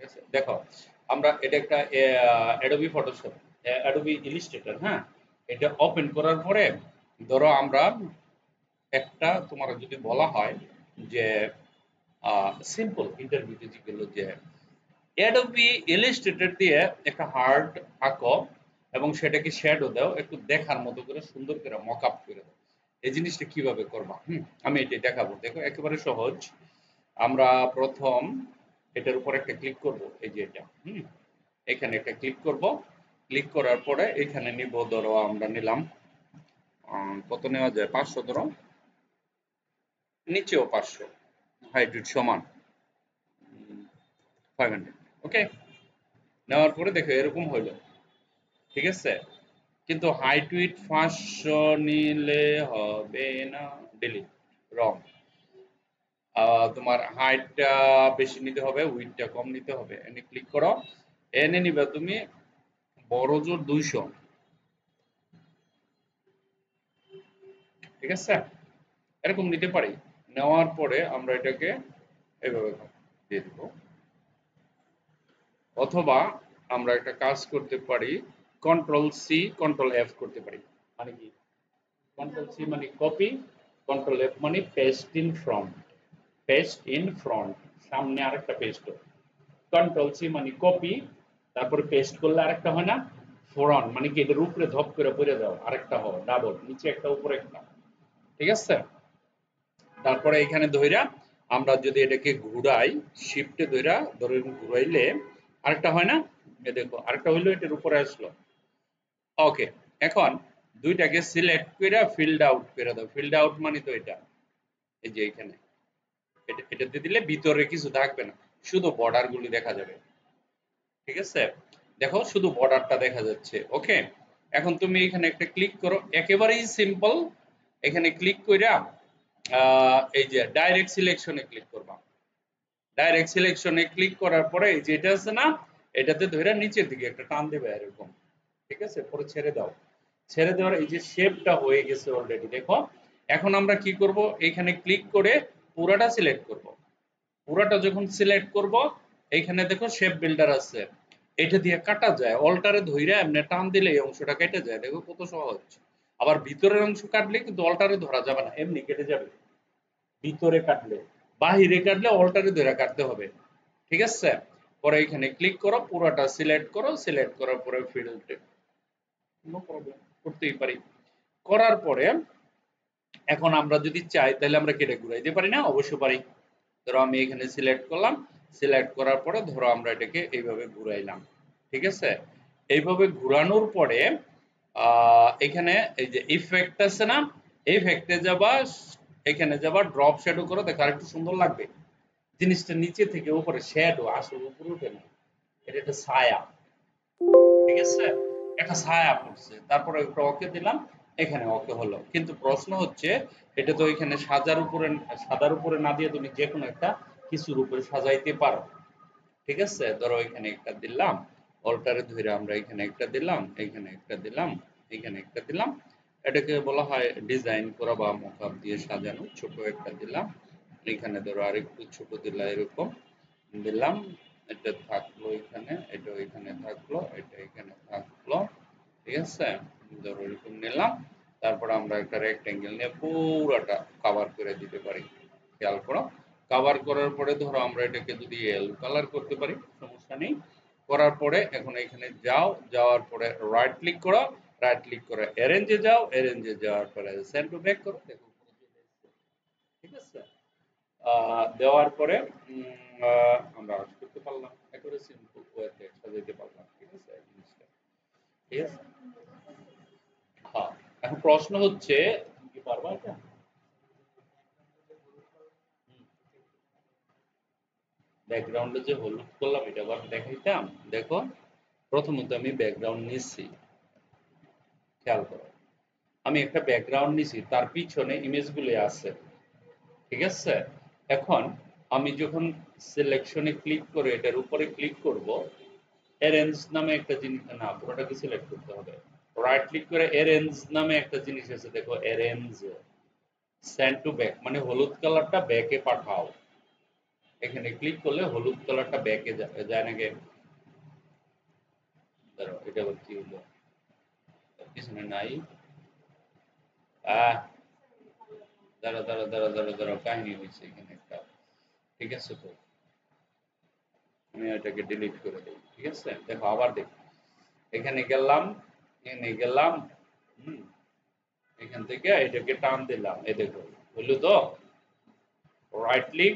আছে? দেখো আমরা এটা একটা অ্যাডোবি ফটোশপ, অ্যাডোবি ইলিস্ট্রেটর, হ্যাঁ, এটা ওপেন করার পরে ধরো আমরা একটা তোমার যদি বলা হয় যে সিম্পল ইন্টারভিউতে যেগুলো যে অ্যাডোবি ইলাস্ট্রেটর দিয়ে একটা হার্ট আঁকো এবং সেটাকে শ্যাডো দাও, একটু দেখার মতো করে সুন্দর করে মক আপ করে দাও। এই জিনিসটা কিভাবে করবা, আমি এটাই দেখাবো। দেখো একেবারে সহজ। আমরা প্রথম এটার উপর একটা ক্লিক করব, এই যে এটা, এখানে একটা ক্লিক করব। ক্লিক করার পরে এখানে নিব, ধরো আমরা নিলাম কত নেওয়া যায়, 500 ধরো, নিচেও 500, হাইট সমান 500। ওকে, নেওয়ার পরে দেখো এরকম হইলো, ঠিক আছে। কিন্তু হাইট উইথ 500 নিলে হবে না, ডিলিট, রং। তোমার হাইটটা বেশি নিতে হবে, উইথটা কম নিতে হবে। এনে ক্লিক করো, এনে নিবে তুমি বড় জোর 200, ঠিক আছে, এরকম নিতে পারি। নেওয়ার পরে আমরা এটাকে এইভাবে দিয়ে দিব, অথবা আমরা একটা কাজ করতে পারি, কন্ট্রোল সি কন্ট্রোল এফ করতে পারি। মানে কি, কন্ট্রোল সি মানে কপি, কন্ট্রোল এফ মানে paste in front, paste in front, সামনে আরেকটা পেস্ট। কন্ট্রোল সি মানে কপি, তারপরে পেস্ট করলে আরেকটা হয় না, ফ্রন্ট মানে কি এটার উপরে ধপ করে পড়ে দাও, আরেকটা হয় ডাবল, নিচে একটা উপরে একটা, ঠিক আছে। তারপরে এখানে ধইরা আমরা যদি এটাকে ঘুরাই, শিফটে ধইরা ধরে ঘুরাইলে আরেকটা হয় না, এ দেখো আরেকটা হইলো, এটার উপরে আসলো। ওকে, এখন দুইটাকে সিলেক্ট করে ফিল্ড আউট করে দাও। ফিল্ড আউট মানে তো এটা, এই যে এখানে এটাতে দিলে ভিতরে কিছু থাকবে না, শুধু বর্ডার গুলি দেখা যাবে, ঠিক আছে। দেখো শুধু বর্ডারটা দেখা যাচ্ছে। ওকে, এখন তুমি এখানে একটা ক্লিক করো, একেবারেই সিম্পল। এখানে ক্লিক কইরা এই যে ডাইরেক্ট সিলেকশনে ক্লিক করবা। ডাইরেক্ট সিলেকশনে ক্লিক করার পরে এই যে এটা আছে না, এটাতে ধরে নিচের দিকে একটা টান দেবে এরকম, ঠিক আছে, পরে ছেড়ে দাও। ছেড়ে দেওয়ার এই যে শেপটা হয়ে গেছে অলরেডি, দেখো। এখন আমরা কি করব, এখানে ক্লিক করে পুরাটা সিলেক্ট করব। পুরাটা যখন সিলেক্ট করব, এইখানে দেখো শেপ বিল্ডার আছে, এটা দিয়ে কাটা যায়, অল্টারে ধইরা এমনি টান দিলে এই অংশটা কেটে যায়, দেখো কত সহজ। আবার ভিতরের অংশ কাটলে কিন্তু অল্টারে ধরা যাবে না, এমনি কেটে যাবে। ভিতরে কাটলে, বাহিরে কাটলে অল্টারে ধরে কাটতে হবে, ঠিক আছে। পরে এখানে ক্লিক করো, পুরোটা সিলেক্ট করো, সিলেক্ট করার পরে ফিল্ড, নো প্রবলেম, করতেই পারি। করার পরে এখন আমরা যদি চাই তাহলে আমরা কেটে ঘুরাইতে পারি না, অবশ্যই পারি। ধরো আমি এখানে সিলেক্ট করলাম, সিলেক্ট করার পরে ধরো আমরা এটাকে এইভাবে ঘুরাইলাম, ঠিক আছে। এইভাবে ঘুরানোর পরে এখানে এই যে ইফেক্ট আছে না, ইফেক্টে যাবা, এখানে যাবা, ড্রপ শ্যাডো করো, দেখো আরেকটু সুন্দর লাগবে। জিনিসটা নিচে থেকে উপরে শ্যাডো, আসলে উপরে উঠে না, এটা একটা ছায়া, ঠিক আছে, একটা ছায়া পড়ছে। তারপরে একটা ওকে দিলাম, এখানে ওকে হলো। কিন্তু প্রশ্ন হচ্ছে, এটা তো এখানে সাদার উপরে না দিয়ে তুমি যে কোনো একটা কিছুর উপরে সাজাইতে পারো, ঠিক আছে। ধরো এখানে একটা দিলাম, অল্টারে ধরে আমরা এখানে একটা দিলাম, এখানে একটা দিলাম, এখানে একটা দিলাম। এটাকে বলা হয় ডিজাইন করা বা মকআপ দিয়ে সাজানো। ছোট একটা দিলাম, এখানে ধরো আরেকটু ছোট দিলা, এরকম দিলাম। এটা থাকলো এখানে, এটা এখানে থাকলো, এটা এখানে থাকলো, ঠিক আছে। ধরো এরকম নিলাম। তারপর আমরা একটা রেক্টেঙ্গেল নিয়ে পুরোটা কভার করে দিতে পারি, খেয়াল করো। কভার করার পরে ধরো আমরা এটাকে যদি ইয়েলো কালার করতে পারি, সমস্যা নেই। করার পরে এখন এখানে যাও, যাওয়ার পরে রাইট ক্লিক করো, রাইট ক্লিক করে অ্যারেঞ্জে যাও, অ্যারেঞ্জে যাওয়ার পরে সেন্ড টু ব্যাক করো, দেখো উপরে চলে এসেছে, ঠিক আছে। দেওয়ার পরে আমরা আউট করতে পারলাম, একেবারে সিম্পল ওয়েতে সাজাইতে পারলাম, ঠিক আছে জিনিসটা, ঠিক আছে। হ্যাঁ, এখন প্রশ্ন হচ্ছে তুমি কি পারবা এটা? ব্যাকগ্রাউন্ডে যে হলুদ করলাম এটা আবার দেখাইতাম। দেখো প্রথমত আমি ব্যাকগ্রাউন্ড নিচ্ছি, খেয়াল করো, আমি একটা ব্যাকগ্রাউন্ড নিছি, তার পিছনে ইমেজগুলো আছে, ঠিক আছে। এখন আমি যখন সিলেকশনে ক্লিক করে এটার উপরে ক্লিক করব, অ্যারেঞ্জ নামে একটা জিনিস, না পুরোটাকে সিলেক্ট করতে হবে। রাইট ক্লিক করে অ্যারেঞ্জ নামে একটা জিনিস আছে, দেখো অ্যারেঞ্জ, সেন্ড টু ব্যাক মানে হলুদ কালারটা ব্যাকে পাঠাও, এখানে ক্লিক করলে হলুদ কালারটা ব্যাকে যায় নাকি? ধরো এটা আবার কি হলো, পিছনে নাই। আহ দাঁড়া কাহিনী হয়েছে এখানে একটা। ঠিক আছে, তো আমি এটাকে ডিলিট করে দিই। ঠিক আছে, দেখো আবার দেখো, এখানে গেলাম, এখানে গেলাম, হুম, এখান থেকে এটাকে টান দিলাম, এই দেখো হলো তো। Right click,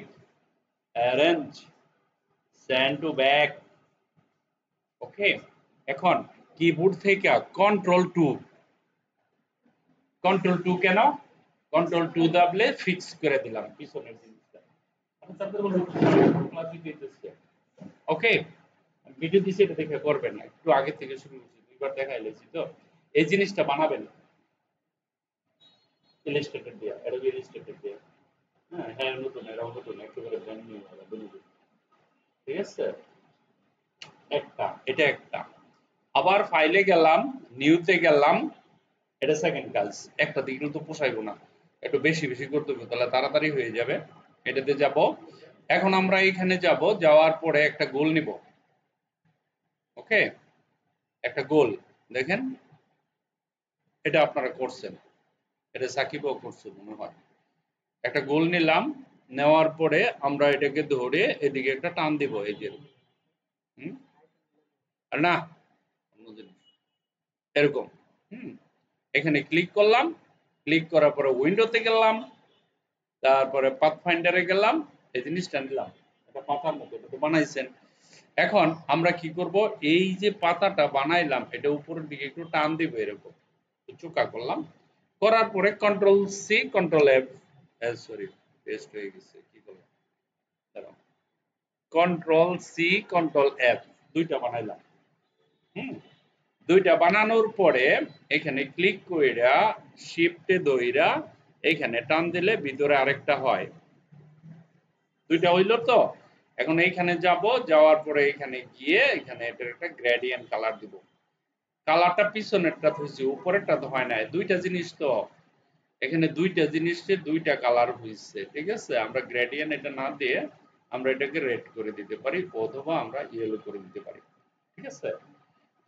arrange, send to back. Okay, এখন কিবোর্ড থেকে কন্ট্রোল 2, কন্ট্রোল 2 কেন? কন্ট্রোল 2 দাবলে ফিক্স করে দিলাম পিছনের জিনিসটা। ওকে, ভিডিও দিছি, এটা দেখে করবেন না, একটু আগে থেকে শুরু করছি, দুইবার দেখাই লেছি তো। এই জিনিসটা বানাবেন ইলাস্ট্রেটর দিয়ে, এটা ইলাস্ট্রেটর দিয়ে। হ্যাঁ হ্যাঁ, নতুন, এটাও নতুন, একেবারে ব্র্যান্ড নিউ হবে, বুঝলি? ঠিক আছে, এটা একটা। আবার ফাইলে গেলাম, নিউতে গেলাম, এটা সেকেন্ড কাজ। একটা দিকে কিন্তু পোষাইবো না, একটু বেশি বেশি করতে হবে, তাহলে তাড়াতাড়ি হয়ে যাবে। এটাতে যাব। এখন আমরা এখানে যাব, যাওয়ার পরে একটা গোল নিব। ওকে, একটা গোল, দেখেন এটা আপনারা করছেন, এটা সাকিবও করছে মনে হয়। একটা গোল নিলাম, নেওয়ার পরে আমরা এটাকে ধরে এদিকে একটা টান দিব, এই যে, হুম, আর না অন্য জিনিস, এরকম, হুম, এখানে ক্লিক করলাম, ক্লিক করার পরে উইন্ডোতে গেলাম, তারপরে পাথ ফাইন্ডারে গেলাম, এই জিনিসটা নিলাম, এটা পাতার মতো, এটা তো বানাইছেন। এখন আমরা কি করব, এই যে পাতাটা বানাইলাম এটা উপরের দিকে একটু টান দিব, এরকম চোকা করলাম, করার পরে কন্ট্রোল-সি কন্ট্রোল-এফ, সরি পেস্ট হয়ে গেছে, কি করলাম, দাঁড়াও, কন্ট্রোল-সি কন্ট্রোল-এফ, দুইটা বানাইলাম। হুম, দুইটা বানানোর পরে এখানে ক্লিক কইরা শিফটে ধইরা এখানে টান দিলে ভিতরে আরেকটা হয়। দুইটা হইল তো। এখন এইখানে যাব, যাওয়ার পরে এখানে গিয়ে এখানে এটার একটা গ্রেডিয়েন্ট কালার দিব। কালারটা পিছনেরটা হইছে, উপরেরটা তো হয় নাই, দুইটা জিনিস তো, এখানে দুইটা জিনিসে দুইটা কালার হইছে। ঠিক আছে, আমরা গ্রেডিয়েন্ট এটা না দিয়ে আমরা এটাকে রেড করে দিতে পারি, অথবা আমরা ইয়েলো করে দিতে পারি। ঠিক আছে,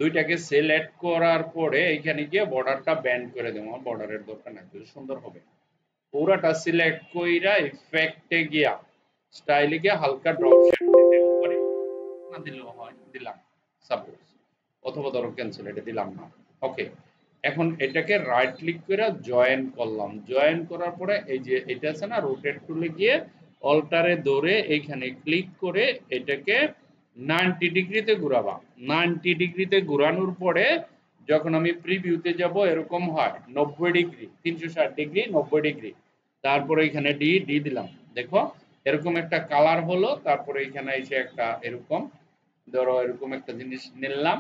দুইটাকে সিলেক্ট করার পরে এখানে গিয়ে বর্ডারটা ব্যান্ড করে দেবো, বর্ডারের দরকার নাই, সুন্দর হবে। পুরাটা সিলেক্ট কইরা ইফেক্টে গিয়া স্টাইলে গিয়া হালকা ড্রপ শেড দিতে পারি, না দিলেও হয়, দিলাম সাপোজ, অথবা ধরো ক্যান্সেল, এটা দিলাম না। ওকে, এখন এটাকে রাইট ক্লিক করে জয়েন করলাম, জয়েন করার পরে এই যে এটা আছে না, রোটেট টুলে গিয়ে অল্টারে ধরে এইখানে ক্লিক করে এটাকে 90 ডিগ্রিতে ঘোরাবা। 90 ডিগ্রিতে ঘোরানোর পরে যখন আমি প্রিভিউতে যাব এরকম হয় 90 ডিগ্রি, 360 ডিগ্রি, 90 ডিগ্রি, তারপরে এখানে ডি ডি দিলাম, দেখো এরকম একটা কালার হলো। তারপরে এখানে এসে একটা এরকম, ধরো এরকম একটা জিনিস নিলাম,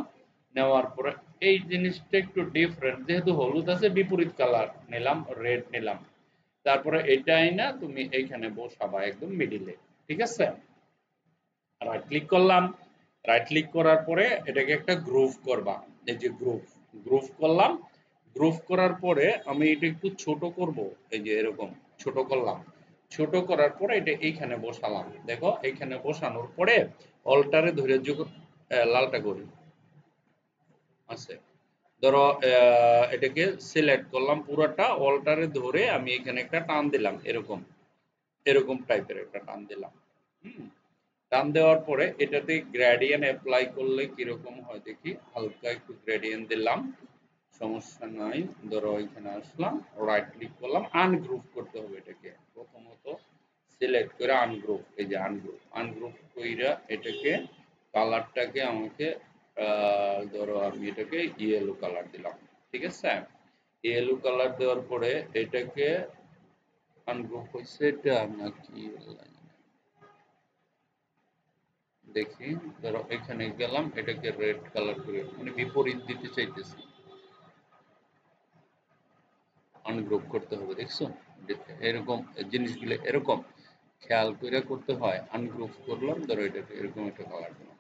নেওয়ার পরে এই জিনিসটা একটু ডিফারেন্ট, যেহেতু হলুদ আছে বিপরীত কালার নিলাম, রেড নিলাম, তারপরে এটাই না তুমি এইখানে বসাবা একদম মিডিলে। ঠিক আছে, রাইট ক্লিক করলাম, রাইট ক্লিক করার পরে এটাকে একটা গ্রুভ করবা, এই যে গ্রুভ, গ্রুভ করলাম, গ্রুভ করার পরে আমি এটা একটু ছোট করব, এই যে এরকম ছোট করলাম, ছোট করার পরে এটা এইখানে বসালাম, দেখো এইখানে বসানোর পরে অল্টারে ধরে যখন লালটা করি আছে, ধরো এটাকে সিলেক্ট করলাম পুরোটা, অল্টারে ধরে আমি এখানে একটা টান দিলাম, এরকম এরকম টাইপের একটা টান দিলাম। হুম, টান দেওয়ার পরে এটাতে গ্রেডিয়েন্ট অ্যাপ্লাই করলে কিরকম হয় দেখি, হালকা একটু গ্রেডিয়েন্ট দিলাম, সমস্যা নাই। ধরো এখানে আসলাম, রাইট ক্লিক করলাম, আনগ্রুপ করতে হবে এটাকে, প্রথমত সিলেক্ট করে আনগ্রুপ, এই যে আনগ্রুপ, আনগ্রুপ কইরা এটাকে কালারটাকে আমাকে ধরো আমি এটাকে ইয়েলো কালার দিলাম। ঠিক আছে, ইয়েলো কালার দেওয়ার পরে এটাকে আনগ্রুপ হয়েছে এটা নাকি দেখি, ধরো এখানে গেলাম, এটাকে রেড কালার করে, মানে বিপরীত দিতে চাইতেছি, আনগ্রুপ করতে হবে, দেখছো এরকম জিনিসগুলো এরকম খেয়াল করে করতে হয়। আনগ্রুপ করলাম, ধরো এটাকে এরকম একটা কালার দিলাম,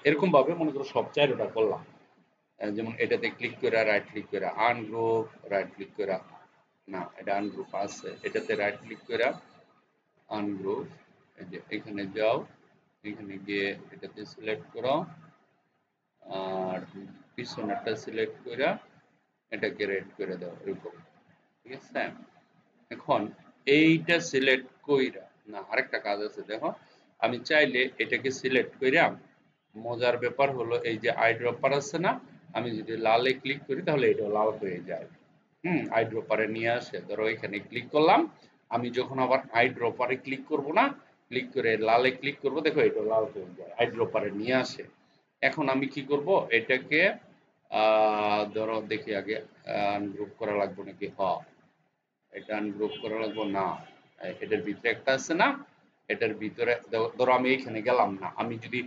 এরকম ভাবে মনে করো সব চারটা করলাম। যেমন এটাতে ক্লিক করে রাইট ক্লিক করে আনগ্রুপ, রাইট ক্লিক করে, না এটা আনগ্রুপ আছে, এটাতে রাইট ক্লিক করে আনগ্রুপ, এই যে এখানে যাও, এখানে গিয়ে এটাতে সিলেক্ট করো, আর পিছনেরটা সিলেক্ট করে এটাকে রেড করে দাও এরকম। ঠিক আছে, এখন এইটা সিলেক্ট কইরা, না আরেকটা কাজ আছে দেখো, আমি চাইলে এটাকে সিলেক্ট কইরা, মজার ব্যাপার হলো এই যে আই ড্রপার আছে না, আমি যদি লালে ক্লিক করি তাহলে এটা লাল হয়ে যায়। আই ড্রপারে নিয়ে আসে, ধরো এখানে ক্লিক করলাম, আমি যখন আবার আই ড্রপারে ক্লিক করব না, ক্লিক করে লালে ক্লিক করব, দেখো এটা লাল হয়ে যায়, আই ড্রপারে নিয়ে আসে। এখন আমি কি করব, এটাকে ধরো দেখি আগে আনগ্রুপ করা লাগবে নাকি, এটা আনগ্রুপ করা লাগবে না, এটার ভিতরে একটা আছে না, এটার ভিতরে ধরো আমি এখানে গেলাম না, আমি যদি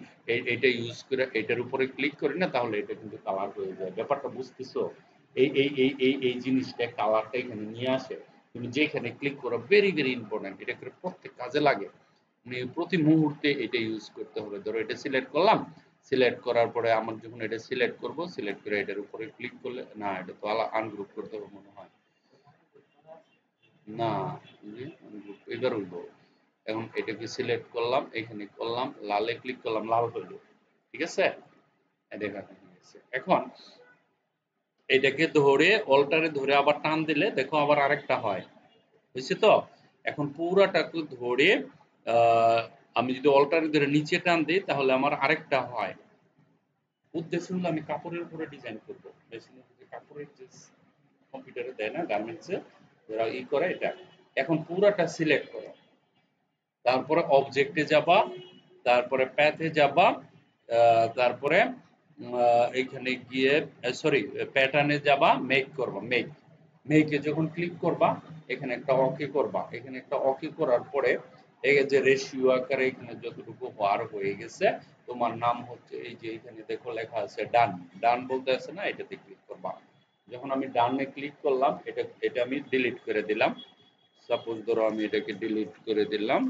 এইটা ইউজ করে এটার উপরে ক্লিক করি না, তাহলে এটা কিন্তু কালার হয়ে যায়। ব্যাপারটা বুঝতেছো? এই জিনিসটা কালারটা এখানে নিয়ে আসে। তুমি যেখানে ক্লিক করো, ভেরি ভেরি ইম্পর্টেন্ট, এটা করে প্রত্যেক কাজে লাগে, মানে প্রতি মুহূর্তে এটা ইউজ করতে হবে। ধরো এটা সিলেক্ট করলাম, সিলেক্ট করার পরে আমার যখন এটা সিলেক্ট করব, সিলেক্ট করে এটার উপরে ক্লিক করলে, না এটা তো আনগ্রুপ করতে হবে মনে হয়, না এবার হইব। এখন এটাকে সিলেক্ট করলাম, এখানে করলাম, লালে ক্লিক করলাম, লাল হইল। ঠিক আছে, দেখা গেছে। এখন এটাকে ধরে অল্টারে ধরে আবার টান দিলে দেখো আবার আরেকটা হয়, বুঝছি তো? এখন পুরাটাকে ধরে আমি যদি অল্টারে ধরে নিচে টান দিই তাহলে আমার আরেকটা হয়। উদ্দেশ্য হলো আমি কাপড়ের উপরে ডিজাইন করবো, মেশিনের যে কাপড়ের যে কম্পিউটারে দেয় না, গার্মেন্টসে যারা করে এটা। এখন পুরাটা সিলেক্ট করো, তারপরে অবজেক্টে যাবা, তারপরে প্যাথে যাবা, তারপরে এখানে গিয়ে সরি প্যাটার্নে যাবা, মেক করবা, মেকে যখন ক্লিক করবা, এখানে একটা ওকে করবা, এখানে একটা ওকে করার পরে এই যে রেশিও আকারে এখানে যতটুকু হওয়ার হয়ে গেছে, তোমার নাম হচ্ছে এই যে এখানে দেখো লেখা আছে ডান, ডান বলতে আছে না, এটাতে ক্লিক করবা। যখন আমি ডানে ক্লিক করলাম, এটা এটা আমি ডিলিট করে দিলাম। সাপোজ ধরো আমি এটাকে ডিলিট করে দিলাম,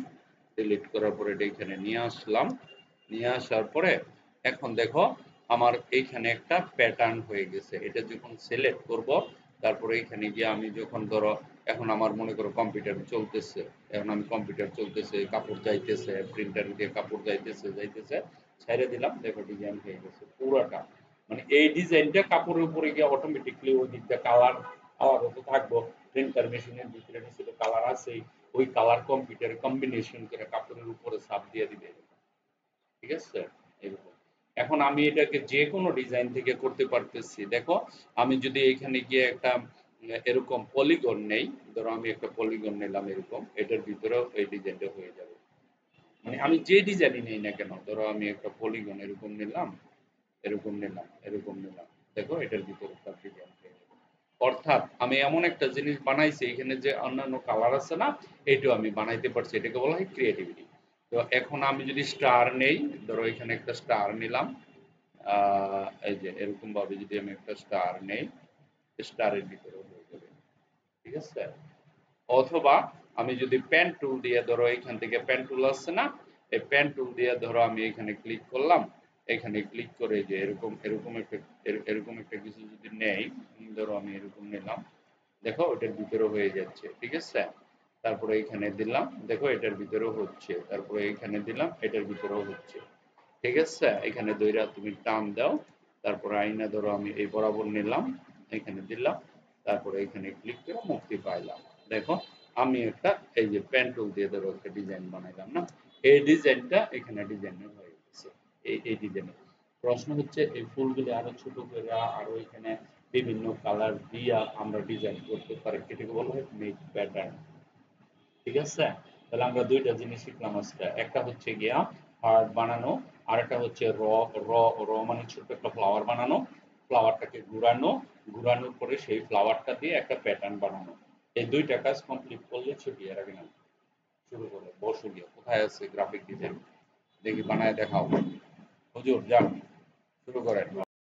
ডিলিট করার পরে এটা এখানে নিয়ে আসলাম, নিয়ে আসার পরে এখন দেখো আমার এইখানে একটা প্যাটার্ন হয়ে গেছে। এটা যখন সিলেক্ট করব, তারপরে এখানে গিয়ে আমি যখন ধরো, এখন আমার মনে করো কম্পিউটার চলতেছে, এখন আমি কম্পিউটার চলতেছে, কাপড় যাইতেছে, প্রিন্টার দিয়ে কাপড় যাইতেছে যাইতেছে, ছেড়ে দিলাম, দেখো ডিজাইন হয়ে গেছে পুরোটা। মানে এই ডিজাইনটা কাপড়ের উপরে গিয়ে অটোমেটিকলি ওই দিকটা কালার আলাদা তো থাকবো, প্রিন্টার মেশিনের ভিতরে নিচে কালার আছে, ওই কালার কম্পিউটারে কম্বিনেশন করে কাপড়ের উপরে ছাপ দিয়ে দিবে। ঠিক আছে, এরকম। এখন আমি এটাকে যে কোনো ডিজাইন থেকে করতে পারতেছি। দেখো আমি যদি এখানে গিয়ে একটা এরকম পলিগন নেই, ধরো আমি একটা পলিগন নিলাম এরকম, এটার ভিতরেও এই ডিজাইনটা হয়ে যাবে। মানে আমি যে ডিজাইনই নেই না কেন, ধরো আমি একটা পলিগন এরকম নিলাম, এরকম নিলাম, এরকম নিলাম, দেখো এটার ভিতরে একটা ডিজাইন হয়ে যাবে। অর্থাৎ আমি এমন একটা জিনিস বানাইছি, এখানে যে অন্যান্য কালার আছে না, এটাও আমি বানাইতে পারছি, এটাকে বলা হয় ক্রিয়েটিভিটি। তো এখন আমি যদি স্টার নেই, ধরো এখানে একটা স্টার নিলাম, এই যে এরকম ভাবে যদি আমি একটা স্টার নেই, স্টারের ভিতরে হয়ে যাবে। ঠিক আছে, অথবা আমি যদি পেন টুল দিয়ে, ধরো এখান থেকে পেন টুল আসছে না, এই পেন টুল দিয়ে ধরো আমি এখানে ক্লিক করলাম, এখানে ক্লিক করে যে এরকম এরকম একটা এরকম একটা কিছু যদি নেই, ধরো আমি এরকম নিলাম, দেখো ওটার ভিতরে হয়ে যাচ্ছে। ঠিক আছে, তারপরে এখানে দিলাম, দেখো এটার ভিতরেও হচ্ছে, তারপরে এখানে দিলাম, এটার ভিতরেও হচ্ছে। ঠিক আছে, এখানে দইরা তুমি টান দাও, তারপরে আইনা ধরো আমি এই বরাবর নিলাম, এখানে দিলাম, তারপরে এখানে ক্লিক করে মুক্তি পাইলাম। দেখো আমি একটা এই যে পেন টুল দিয়ে ধরো একটা ডিজাইন বানাইলাম না, এই ডিজাইনটা এখানে ডিজাইন হয়ে গেছে। এই ডিজাইনে প্রশ্ন হচ্ছে এই ফুলগুলি আরো ছোট করে আরো এখানে বিভিন্ন কালার দিয়া আমরা ডিজাইন করতে পারি, এটাকে বলা হয় মেক প্যাটার্ন। ঠিক আছে, তাহলে আমরা দুইটা জিনিস শিখলাম আজকে, একটা হচ্ছে গিয়া হার্ট বানানো, আর একটা হচ্ছে র, র র মানে ছোট্ট একটা ফ্লাওয়ার বানানো, ফ্লাওয়ারটাকে ঘুরানো, ঘুরানোর পরে সেই ফ্লাওয়ারটা দিয়ে একটা প্যাটার্ন বানানো। এই দুইটা কাজ কমপ্লিট করলে ছুটি, এর আগে না। শুরু করে বসো গিয়ে, কোথায় আছে গ্রাফিক ডিজাইন, দেখি বানায় দেখাও। হুজুর যান, শুরু করেন।